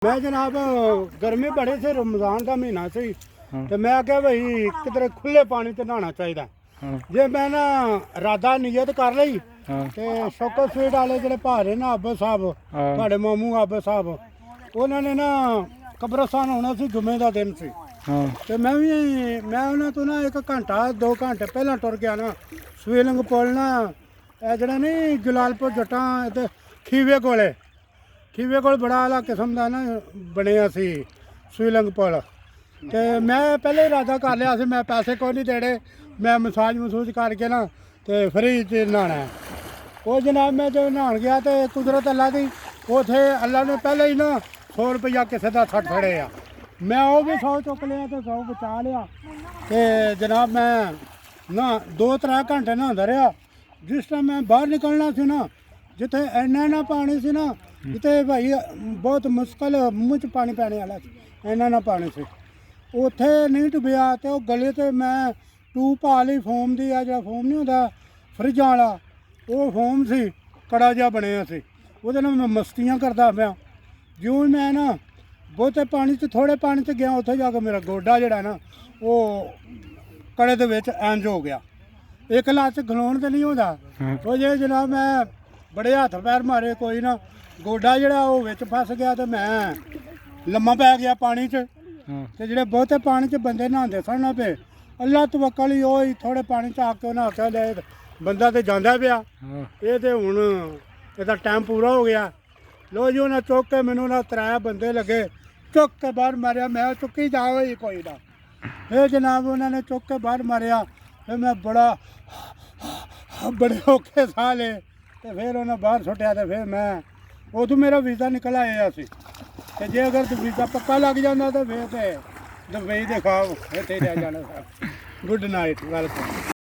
मैं जनाब गर्मी बड़े से रमजान का महीना सी तो मैं क्या भाई किधरे खुले पानी ते नहाना चाहिए। जे मैं ना राधा नीयत कर ली ते शौकत स्वीट वाले जेह्ड़े भारे ना आबद साहब साढ़े मामू आबद साहब उन्होंने ना कब्रस्तान होना सी जुम्मे का दिन सी ते मैं उन्होंने तो ना एक घंटा 2 घंटे पहला टुर गया ना स्विमिंग पूल ना जेह्ड़ा नहीं जलालपुर जट्टां ते खीवे कोल बड़ा आला किस्म का ना बनया सी स्विमिंग पूल ते मैं पहले इरादा कर लिया सी मैं पैसे कोई नहीं देने मैं मसूज करके ना ते फ्री च नहाना है। वो जनाब मैं जो नहान गया तो कुदरत अल्लाह की उथे अल्लाह ने पहले ही ना 100 रुपया किसी का छड़ छड़े आ मैं वो भी 100 चुक लिया तो 100 बचा लिया ते जनाब मैं ना 2-3 घंटे नहांदा रहा। जिस टाइम मैं बाहर निकलना सी ना जिथे इन्ना पानी सी ना जिथे भाई बहुत मुश्किल मूँह च पानी पैने वाला इन्ना पानी से उत्थे नहीं डुबिया तो गले ते मैं टूब पा ली फोम दी जो फोम नहीं होता फ्रिजा वाला वो फोम सी कड़ा जहा बनया सी वो मैं मस्तियाँ करता पाया। जिउं मैं ना बहुते पानी च थोड़े पानी च गया उत्थे जाके मेरा गोडा जड़ा ना वो कड़े दे विच इंज हो गया एक लाच खलोण तो नहीं होता वो जे जनाब मैं बड़े हत्थ पैर मारे कोई ना गोडा जड़ा वो विच फस गया तो मैं लम्मा पै गया पानी च ते जेह्ड़े बहुते पानी च बंदे नहांदे सन ना पे अल्लाह तवक्कल ही ओही थोड़े पानी च आके उन्हें आख्या ले बंदा तो जांदा पिया ये तो हुण ਇਹਦਾ टाइम पूरा हो गया। लो जी उन्हें चुक के मैनू ना 3 बंदे लगे चुक के बाहर मारिया मैं चुकी जाओ ही कोई ना फिर जनाब उन्होंने चुक के बाहर मारिया फिर मैं बड़े औखे साह ले तो फिर उन्हें बाहर सुटिया तो फिर मैं उदू मेरा वीज़ा निकल आया सी ते जे अगर वीज़ा पक्का लग जाता तो फिर तो दुबई दे खाओ इत्थे रह जाना। Good night welcome.